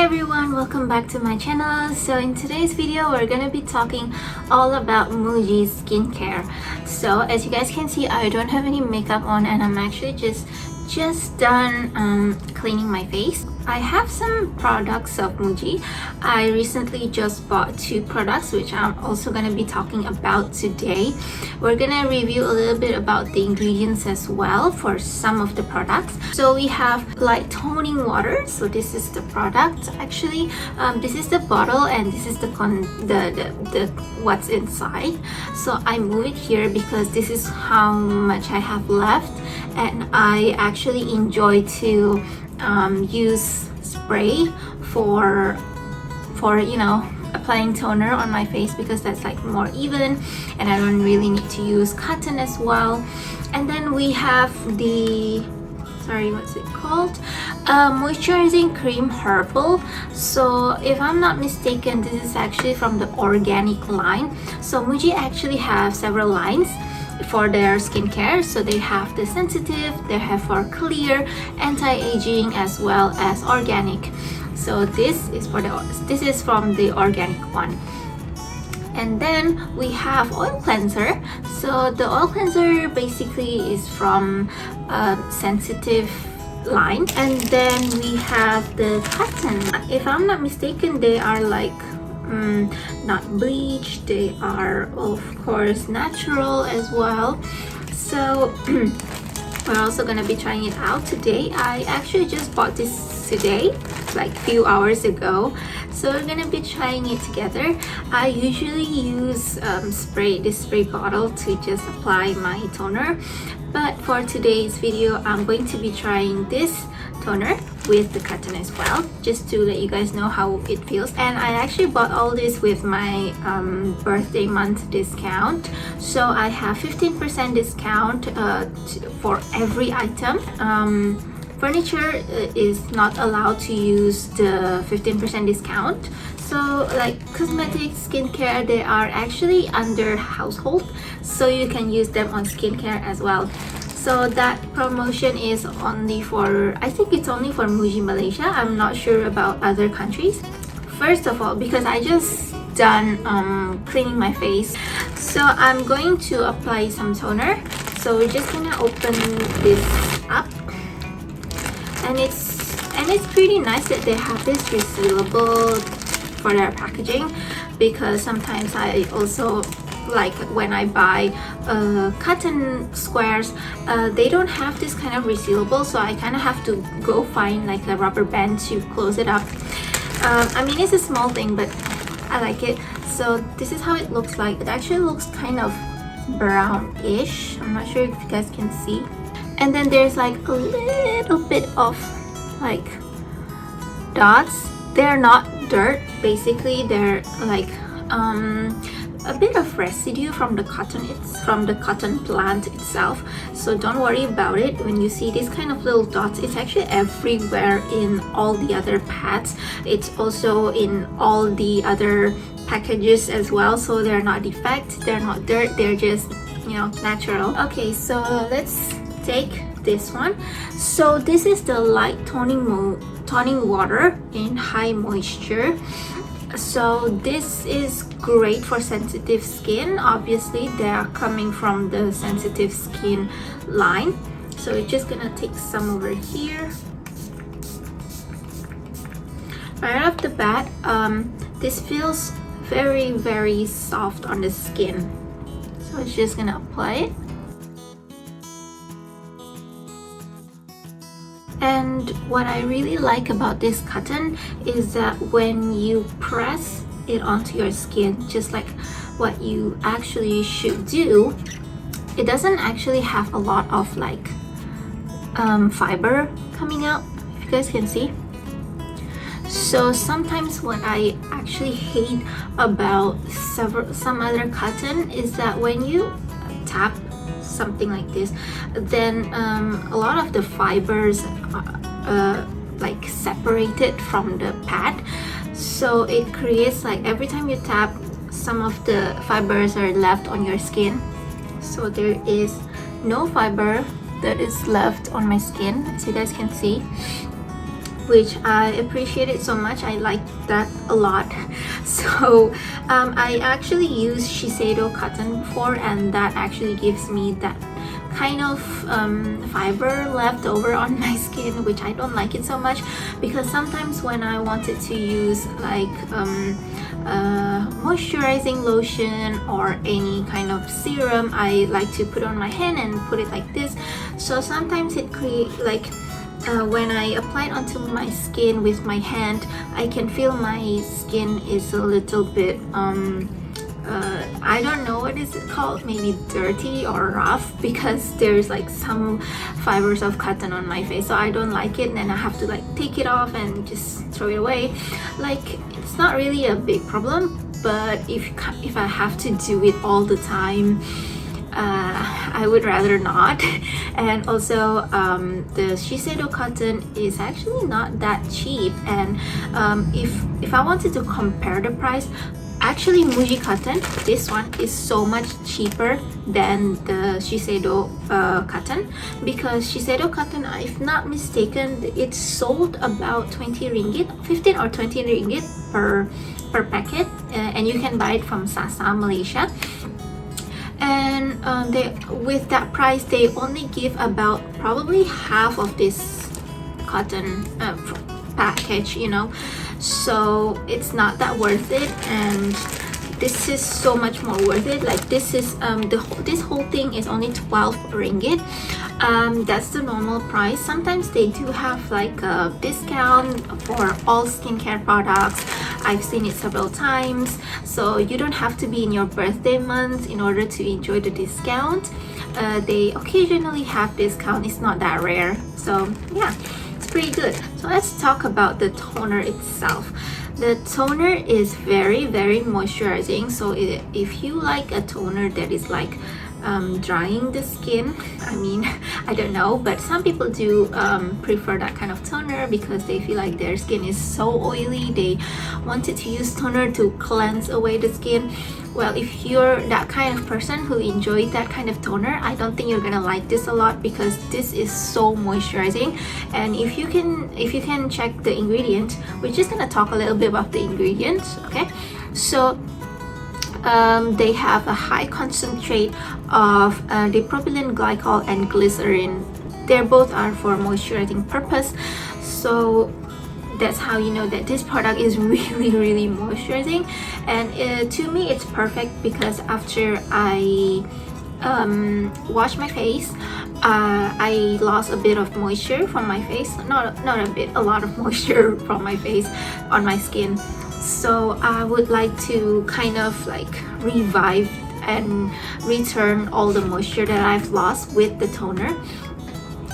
everyone, welcome back to my channel. So in today's video we're gonna be talking all about MUJI Skin Care. So as you guys can see, I don't have any makeup on and I'm actually just done cleaning my face. I have some products of MUJI. I recently just bought 2 products which I'm also going to be talking about today. We're going to review a little bit about the ingredients as well for some of the products. So we have light toning water. So this is the product actually. This is the bottle and this is the what's inside. So I move it here because this is how much I have left, and I actually enjoy to use spray for you know, applying toner on my face because that's like more even and I don't really need to use cotton as well. And then we have the what's it called, moisturizing cream herbal. So if I'm not mistaken, this is actually from the organic line. So MUJI actually have several lines for their skincare. So they have the sensitive, they have for clear, anti-aging, as well as organic. So this is from the organic one. And then we have oil cleanser. So the oil cleanser basically is from sensitive line. And then we have the cotton. If I'm not mistaken, they are like not bleached, they are of course natural as well. So we're also gonna be trying it out today. I actually just bought this today, like a few hours ago, so we're gonna be trying it together. I usually use this spray bottle to just apply my toner, but for today's video I'm going to be trying this toner with the cotton as well, just to let you guys know how it feels. And I actually bought all this with my birthday month discount, so I have 15% discount for every item. Furniture is not allowed to use the 15% discount. So like cosmetics, skincare, they are actually under household, so you can use them on skincare as well. So that promotion is only for, I think it's only for MUJI Malaysia. I'm not sure about other countries. First of all, because I just done cleaning my face, so I'm going to apply some toner. So we're just gonna open this up, and it's pretty nice that they have this resealable for their packaging, because sometimes I also, like when I buy cotton squares, they don't have this kind of resealable, so I kind of have to go find like a rubber band to close it up. I mean, it's a small thing, but I like it. So this is how it looks like. It actually looks kind of brownish. I'm not sure if you guys can see. And then there's like a little bit of like dots. They're not dirt, basically they're like a bit of residue from the cotton. It's from the cotton plant itself, so don't worry about it. When you see these kind of little dots, it's actually everywhere in all the other pads. It's also in all the other packages as well, so they're not defect, they're not dirt, they're just, you know, natural. Okay, so let's take this one. So this is the light toning water in high moisture. So this is great for sensitive skin. Obviously they are coming from the sensitive skin line, so we're just gonna take some over here. Right off the bat, this feels very soft on the skin, so it's just gonna apply it. And what I really like about this cotton is that when you press it onto your skin, just like what you actually should do, it doesn't actually have a lot of like fiber coming out, if you guys can see. So sometimes what I actually hate about some other cotton is that when you tap something like this, then a lot of the fibers like separated from the pad, so it creates like every time you tap, some of the fibers are left on your skin. So there is no fiber that is left on my skin, as you guys can see. which I appreciate it so much. I like that a lot. So I actually used Shiseido cotton before, and that actually gives me that kind of fiber left over on my skin, which I don't like it so much, because sometimes when I wanted to use like moisturizing lotion or any kind of serum, I like to put on my hand and put it like this. So sometimes it creates like when I apply it onto my skin with my hand, I can feel my skin is a little bit I don't know what is it called, maybe dirty or rough, because there's like some fibers of cotton on my face, so I don't like it, and then I have to like take it off and just throw it away. Like, it's not really a big problem, but if I have to do it all the time, I would rather not. And also the Shiseido cotton is actually not that cheap, and if I wanted to compare the price, actually MUJI cotton, this one is so much cheaper than the Shiseido cotton, because Shiseido cotton, if not mistaken, it's sold about 20 ringgit, 15 or 20 ringgit per packet, and you can buy it from Sasa, Malaysia. And with that price, they only give about probably half of this cotton package, you know, so it's not that worth it. And this is so much more worth it. Like, this is this whole thing is only 12 ringgit. That's the normal price. Sometimes they do have like a discount for all skincare products. I've seen it several times, so you don't have to be in your birthday month in order to enjoy the discount. They occasionally have discount. It's not that rare, so yeah, it's pretty good. So let's talk about the toner itself. The toner is very moisturizing. So if you like a toner that is like drying the skin, I mean, I don't know, but some people do prefer that kind of toner because they feel like their skin is so oily, they wanted to use toner to cleanse away the skin. Well, if you're that kind of person who enjoys that kind of toner, I don't think you're gonna like this a lot, because this is so moisturizing. And if you can check the ingredient, we're just gonna talk a little bit about the ingredients, okay? So they have a high concentrate of propylene glycol and glycerin. They both are for moisturizing purpose, so that's how you know that this product is really moisturizing. And to me, it's perfect, because after I wash my face, I lost a bit of moisture from my face. Not a bit, a lot of moisture from my face on my skin. So I would like to kind of like revive and return all the moisture that I've lost with the toner.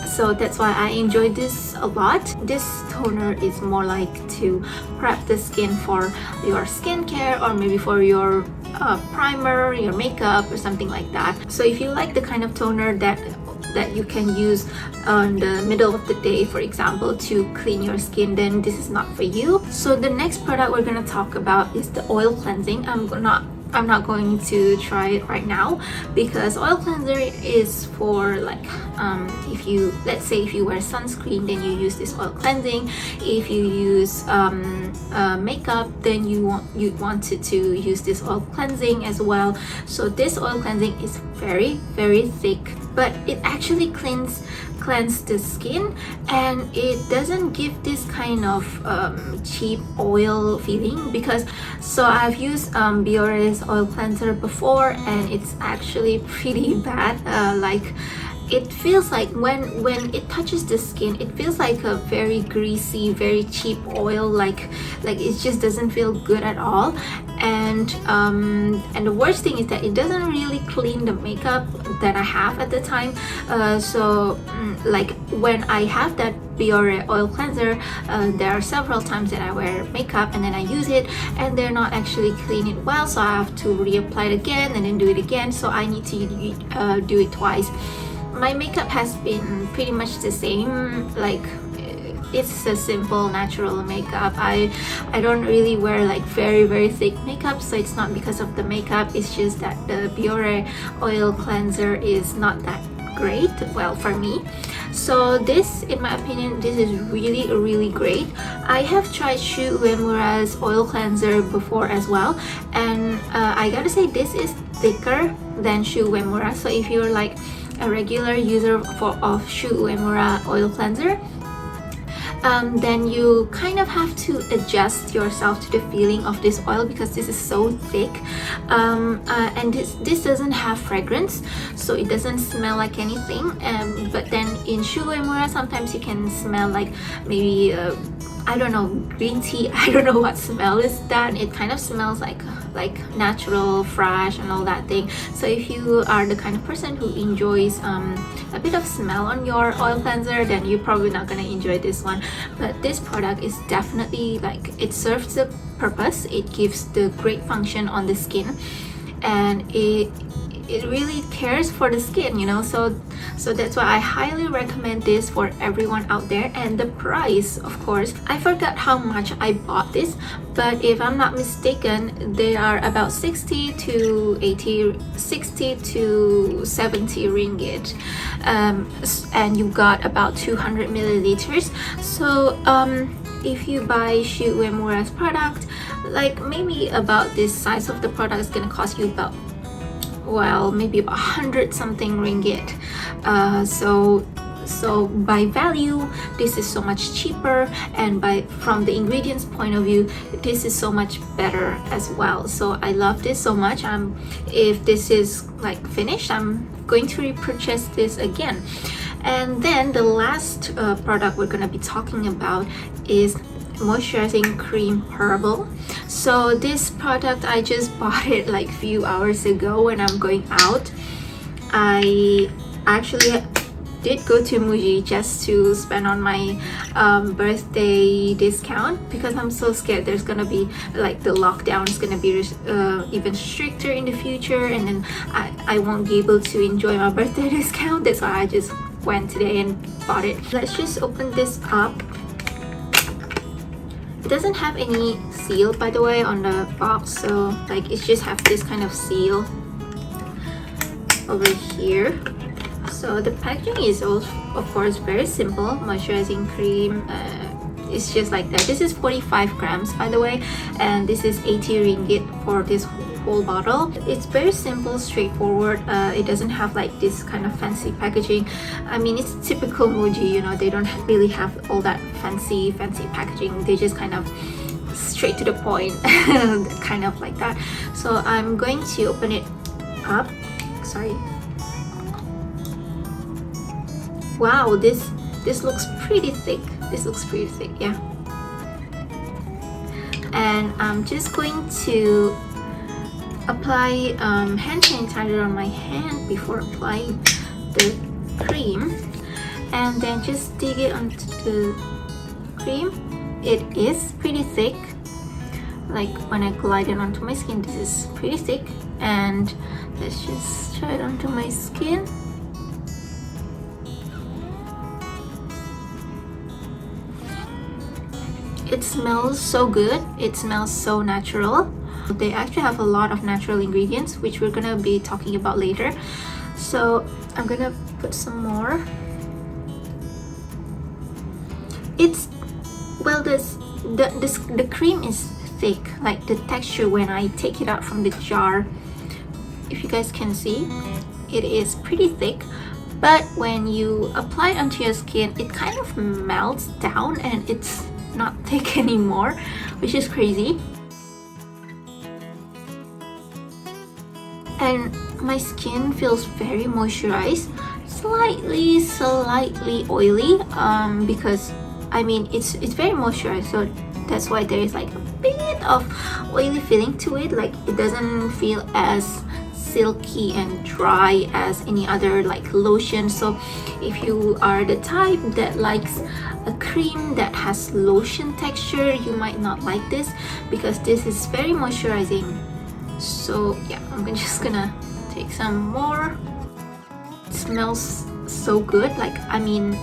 So that's why I enjoy this a lot. This toner is more like to prep the skin for your skincare, or maybe for your primer, your makeup, or something like that. So if you like the kind of toner that you can use on the middle of the day, for example, to clean your skin, then this is not for you. So the next product we're gonna talk about is the oil cleansing. I'm not going to try it right now, because oil cleanser is for like let's say if you wear sunscreen, then you use this oil cleansing. If you use makeup, then you wanted to use this oil cleansing as well. So this oil cleansing is very thick, but it actually cleanse the skin, and it doesn't give this kind of cheap oil feeling. Because so I've used Biore's oil cleanser before, and it's actually pretty bad. Like, it feels like when it touches the skin, it feels like a very greasy, very cheap oil. Like it just doesn't feel good at all. And the worst thing is that it doesn't really clean the makeup that I have at the time. Like when I have that Biore oil cleanser, there are several times that I wear makeup and then I use it, and they're not actually clean it well, so I have to reapply it again and then do it again. So I need to do it twice. My makeup has been pretty much the same. Like, it's a simple natural makeup. I don't really wear like very thick makeup, so it's not because of the makeup. It's just that the Biore oil cleanser is not that great, well, for me. So this, in my opinion, this is really great. I have tried Shu Uemura's oil cleanser before as well, and I gotta say this is thicker than Shu Uemura. So if you're like a regular user of Shu Uemura oil cleanser, then you kind of have to adjust yourself to the feeling of this oil because this is so thick, and this doesn't have fragrance, so it doesn't smell like anything. But then in Shu Uemura, sometimes you can smell like maybe I don't know, green tea. I don't know what smell is that. It kind of smells like natural, fresh, and all that thing. So if you are the kind of person who enjoys a bit of smell on your oil cleanser, then you're probably not gonna enjoy this one. But this product is definitely like, it serves the purpose. It gives the great function on the skin, and it really cares for the skin, you know. So that's why I highly recommend this for everyone out there. And the price, of course, I forgot how much I bought this, but if I'm not mistaken, they are about 60 to 70 ringgit, and you got about 200 milliliters. So if you buy Shu Uemura's product, like maybe about this size of the product is gonna cost you about, well, maybe about 100 something ringgit. So by value, this is so much cheaper, and from the ingredients point of view, this is so much better as well. So I love this so much. If this is like finished, I'm going to repurchase this again. And then the last product we're gonna be talking about is Moisturizing Cream Herbal. So this product, I just bought it like a few hours ago when I'm going out. I actually did go to MUJI just to spend on my birthday discount, because I'm so scared there's gonna be like the lockdown is gonna be even stricter in the future, and then I won't be able to enjoy my birthday discount. That's why I just went today and bought it. Let's just open this up. It doesn't have any seal, by the way, on the box, so like it just have this kind of seal over here. So the packaging is also, of course, very simple. Moisturizing cream, it's just like that. This is 45 grams, by the way, and this is 80 ringgit for this whole bottle. It's very simple, straightforward. It doesn't have like this kind of fancy packaging. I mean, it's typical MUJI, you know, they don't really have all that fancy packaging. They just kind of straight to the point, kind of like that. So I'm going to open it up. Sorry. Wow, this looks pretty thick. This looks pretty thick, yeah. And I'm just going to apply hand sanitizer on my hand before applying the cream, and then just dig it onto the cream. It is pretty thick. Like when I glide it onto my skin, this is pretty thick. And let's just try it onto my skin. It smells so good. It smells so natural. They actually have a lot of natural ingredients, which we're gonna be talking about later. So I'm gonna put some more. It's, well, the cream is thick, like the texture when I take it out from the jar, if you guys can see, it is pretty thick. But when you apply it onto your skin, it kind of melts down and it's not thick anymore, which is crazy. And my skin feels very moisturized, slightly oily, because I mean it's very moisturized, so that's why there is like a bit of oily feeling to it. Like it doesn't feel as silky and dry as any other like lotion. So if you are the type that likes a cream that has lotion texture, you might not like this, because this is very moisturizing. So yeah, I'm just gonna take some more. It smells so good. Like, I mean,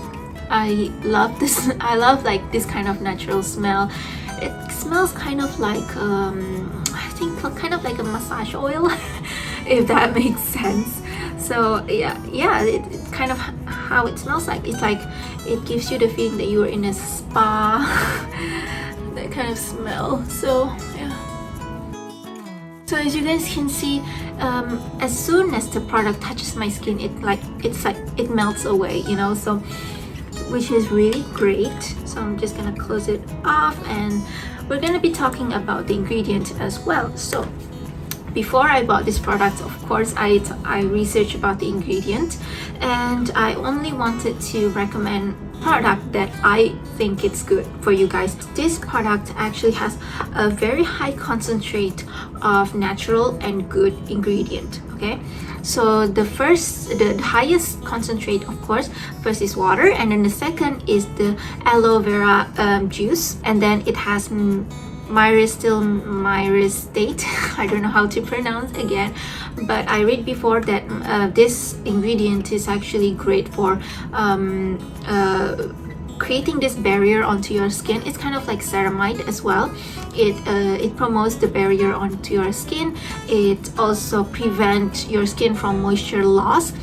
I love this. I love like this kind of natural smell. It smells kind of like I think kind of like a massage oil, if that makes sense. So yeah, it kind of how it smells like. It's like it gives you the feeling that you're in a spa. That kind of smell. So yeah. So as you guys can see, as soon as the product touches my skin, it melts away, you know, so which is really great. So I'm just gonna close it off, and we're gonna be talking about the ingredient as well. So before I bought this product, of course, I researched about the ingredient, and I only wanted to recommend product that I think it's good for you guys. This product actually has a very high concentrate of natural and good ingredient. Okay, so the highest concentrate, of course, first is water, and then the second is the aloe vera juice, and then it has myristate. I don't know how to pronounce again, but I read before that this ingredient is actually great for creating this barrier onto your skin. It's kind of like ceramide as well. It promotes the barrier onto your skin. It also prevents your skin from moisture loss.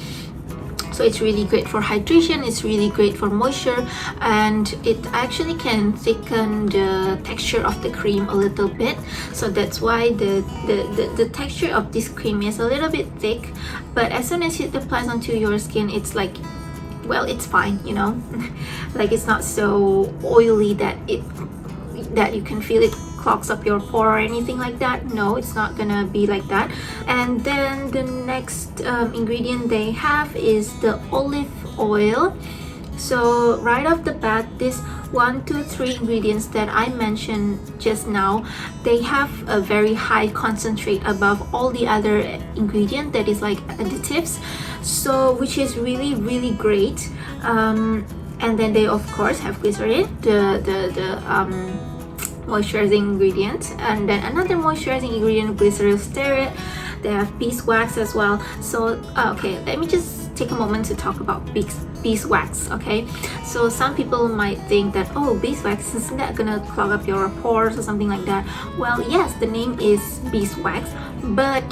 So it's really great for hydration, it's really great for moisture, and it actually can thicken the texture of the cream a little bit. So that's why the texture of this cream is a little bit thick, but as soon as it applies onto your skin, it's like, well, it's fine, you know. Like, it's not so oily that you can feel it clogs up your pore or anything like that. No, it's not gonna be like that. And then the next ingredient they have is the olive oil. So right off the bat, this 1, 2, 3 ingredients that I mentioned just now, they have a very high concentrate above all the other ingredient that is like additives, so which is really, really great. And then they of course have glycerin, the moisturizing ingredient, and then another moisturizing ingredient, glyceryl stearate. They have beeswax as well. So okay, let me just take a moment to talk about beeswax. Okay, so some people might think that, oh, beeswax, isn't that gonna clog up your pores or something like that? Well, yes, the name is beeswax, but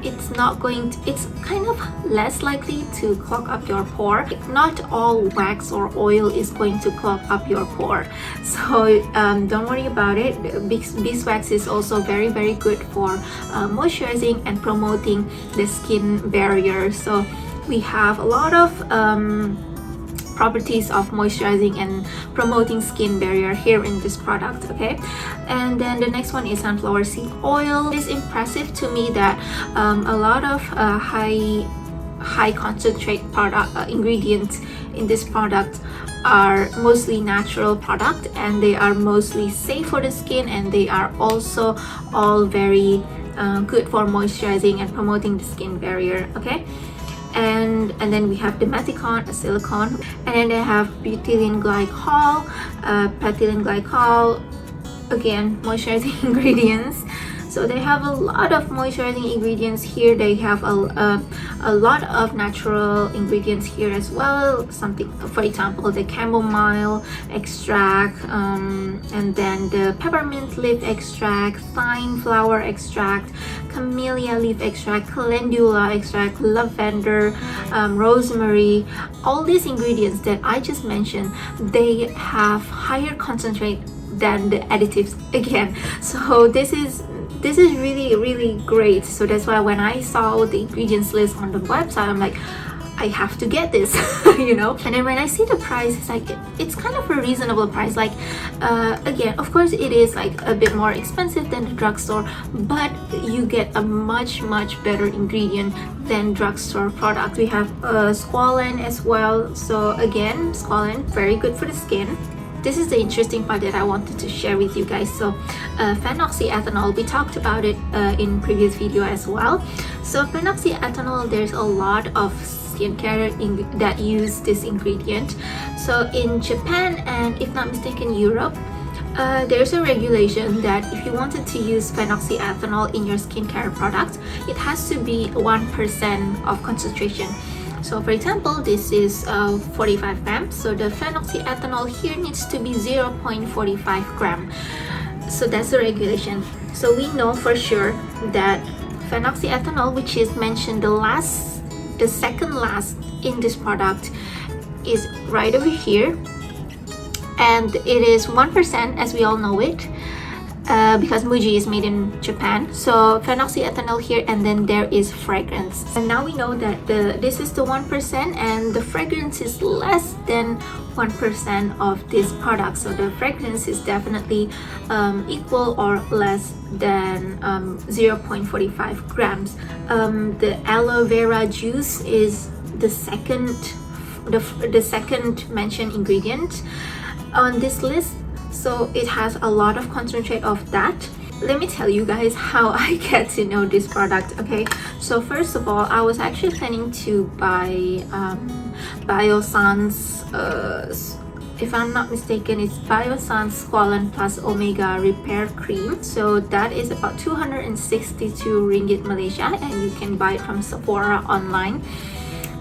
it's not going to, it's kind of less likely to clog up your pore. Not all wax or oil is going to clog up your pore, so don't worry about it. Beeswax is also very, very good for moisturizing and promoting the skin barrier. So we have a lot of properties of moisturizing and promoting skin barrier here in this product. Okay, and then the next one is sunflower seed oil. It's impressive to me that a lot of high concentrate product ingredients in this product are mostly natural product, and they are mostly safe for the skin, and they are also all very good for moisturizing and promoting the skin barrier. Okay, and then we have dimethion, a silicone, and then they have butylene glycol, propylene glycol, again moisturizing ingredients. So they have a lot of moisturizing ingredients here. They have a lot of natural ingredients here as well. Something, for example, the chamomile extract, and then the peppermint leaf extract, thyme flower extract, camellia leaf extract, calendula extract, lavender, rosemary. All these ingredients that I just mentioned, they have higher concentrate than the additives again. So this is really, really great. So that's why when I saw the ingredients list on the website, I'm like, I have to get this. You know. And then when I see the price, it's like, it's kind of a reasonable price. Like again, of course it is like a bit more expensive than the drugstore, but you get a much better ingredient than drugstore product. We have squalane as well. So again, squalane, very good for the skin. This is the interesting part that I wanted to share with you guys. So phenoxyethanol, we talked about it in previous video as well. So phenoxyethanol, there's a lot of skincare that use this ingredient. So in Japan and, if not mistaken, Europe, there's a regulation that if you wanted to use phenoxyethanol in your skincare product, it has to be 1% of concentration. So for example, this is 45 grams, so the phenoxyethanol here needs to be 0.45 gram. So that's the regulation. So we know for sure that phenoxyethanol, which is mentioned the second last in this product, is right over here, and it is 1%, as we all know it, because MUJI is made in Japan. So phenoxyethanol here, and then there is fragrance. And now we know that this is the 1%, and the fragrance is less than 1% of this product. So the fragrance is definitely equal or less than 0.45 grams. The aloe vera juice is the second mentioned ingredient on this list. So it has a lot of concentrate of that. Let me tell you guys how I get to know this product. Okay, so first of all, I was actually planning to buy Biossance, if I'm not mistaken, it's Biossance Squalane Plus Omega Repair Cream. So that is about 262 ringgit Malaysia, and you can buy it from Sephora online.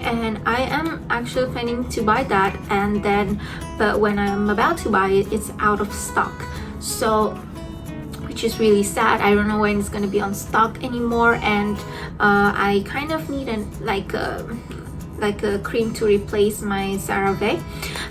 And I am actually planning to buy that, and then but when I'm about to buy it, it's out of stock, so which is really sad. I don't know when it's going to be on stock anymore, and I kind of need like a cream to replace my CeraVe.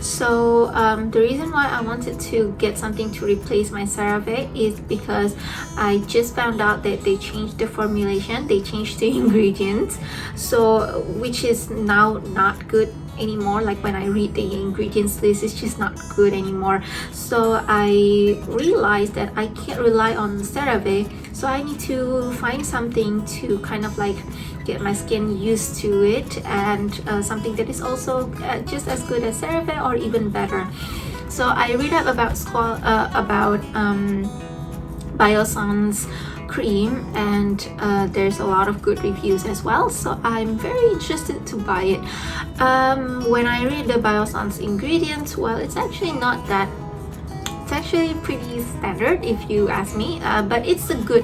So the reason why I wanted to get something to replace my CeraVe is because I just found out that they changed the formulation, they changed the ingredients, so which is now not good anymore. Like when I read the ingredients list, it's just not good anymore. So I realized that I can't rely on CeraVe, so I need to find something to kind of like get my skin used to it, and something that is also just as good as CeraVe or even better. So I read up about Biossance cream, and there's a lot of good reviews as well, so I'm very interested to buy it. When I read the Biossance ingredients, well, it's actually not that, it's actually pretty standard if you ask me, but it's a good,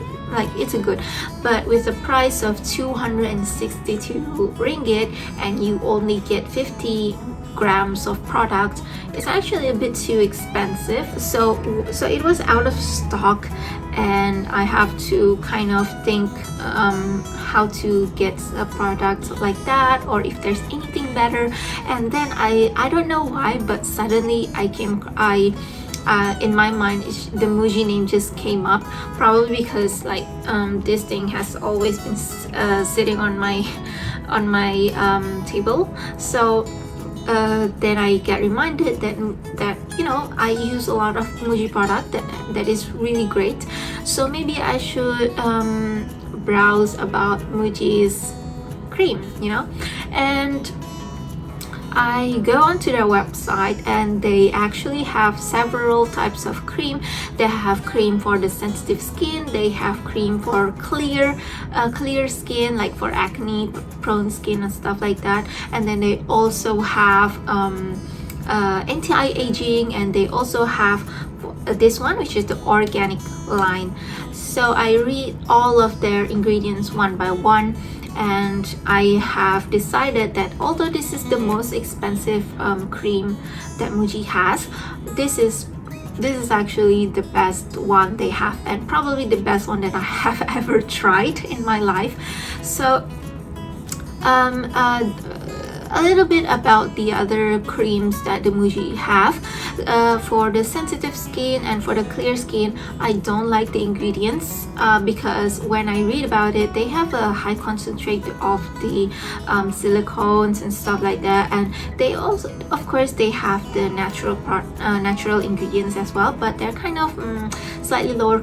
but with the price of 262 ringgit and you only get 50 grams of product, it's actually a bit too expensive. So it was out of stock, and I have to kind of think how to get a product like that, or if there's anything better. And then I don't know why, but suddenly in my mind, the MUJI name just came up, probably because like this thing has always been sitting on my table. So then I get reminded that you know, I use a lot of MUJI product that is really great, so maybe I should browse about MUJI's cream, you know. And I go onto their website, and they actually have several types of cream. They have cream for the sensitive skin, they have cream for clear skin, like for acne prone skin and stuff like that. And then they also have anti-aging, and they also have this one, which is the organic line. So I read all of their ingredients one by one, and I have decided that although this is the most expensive cream that MUJI has, this is actually the best one they have, and probably the best one that I have ever tried in my life. So a little bit about the other creams that the MUJI have. For the sensitive skin and for the clear skin, I don't like the ingredients because when I read about it, they have a high concentrate of the silicones and stuff like that, and they also, of course, they have the natural ingredients as well, but they're kind of slightly lower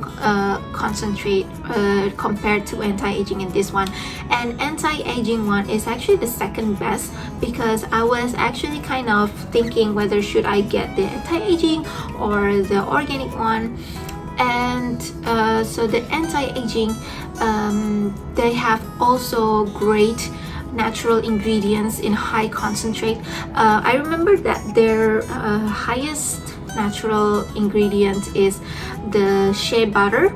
concentrate compared to anti-aging in this one. And anti-aging one is actually the second best, because I was actually kind of thinking whether should I get the anti-aging or the organic one. And so the anti-aging, they have also great natural ingredients in high concentrate. I remember that their highest natural ingredient is the shea butter.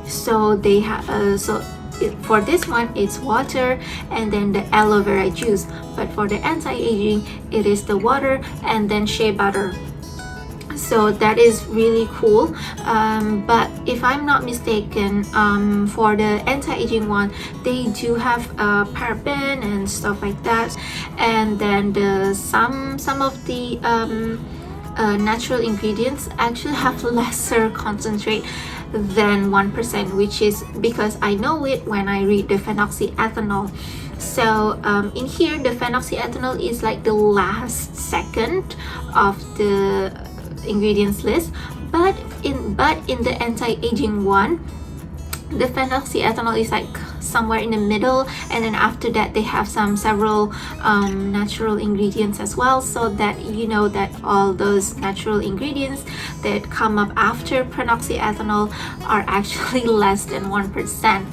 So they have for this one it's water and then the aloe vera juice, but for the anti-aging it is the water and then shea butter. so that is really cool. But if I'm not mistaken, for the anti-aging one, they do have paraben and stuff like that, and then some of the natural ingredients actually have lesser concentrate than 1%, which is because I know it when I read the phenoxyethanol. So in here, the phenoxyethanol is like the last second of the ingredients list, but in the anti-aging one, the phenoxyethanol is like somewhere in the middle, and then after that they have several natural ingredients as well, so that you know that all those natural ingredients that come up after phenoxyethanol are actually less than 1%.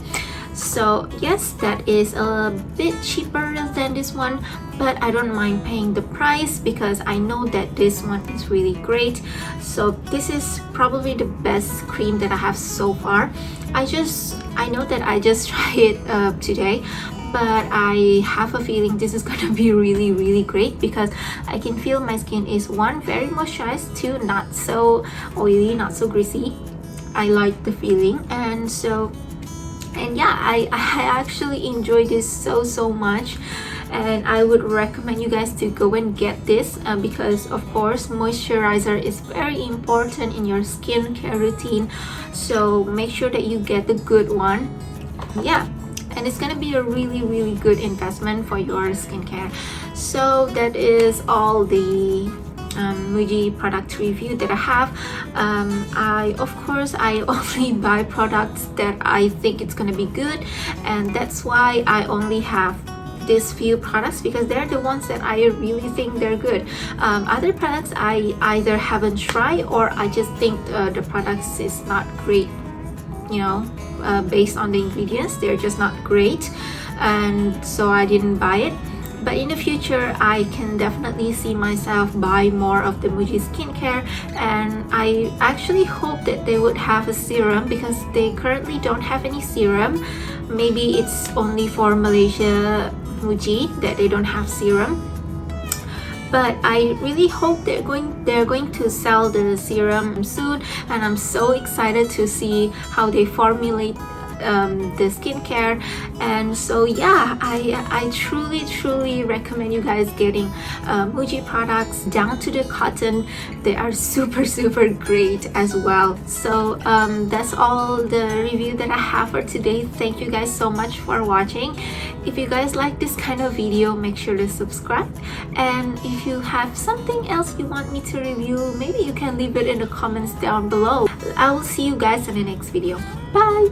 So yes, that is a bit cheaper than this one, but I don't mind paying the price because I know that this one is really great. So this is probably the best cream that I have so far. I know that I just tried it today, but I have a feeling this is gonna be really great because I can feel my skin is, one, very moisturized, two, not so oily, not so greasy. I like the feeling, and yeah, I actually enjoy this so much, and I would recommend you guys to go and get this because of course moisturizer is very important in your skincare routine, so make sure that you get the good one. Yeah, and it's gonna be a really good investment for your skincare. So that is all the MUJI product review that I have. Of course I only buy products that I think it's gonna be good, and that's why I only have these few products because they're the ones that I really think they're good. Other products I either haven't tried or I just think the products is not great, you know, based on the ingredients, they're just not great, and so I didn't buy it. But in the future, I can definitely see myself buy more of the MUJI skincare, and I actually hope that they would have a serum because they currently don't have any serum. Maybe it's only for Malaysia MUJI that they don't have serum. But I really hope they're going to sell the serum soon, and I'm so excited to see how they formulate the skincare. And so yeah, I truly recommend you guys getting MUJI products down to the cotton. They are super great as well. So that's all the review that I have for today. Thank you guys so much for watching. If you guys like this kind of video, make sure to subscribe, and if you have something else you want me to review, maybe you can leave it in the comments down below. I will see you guys in the next video. Bye.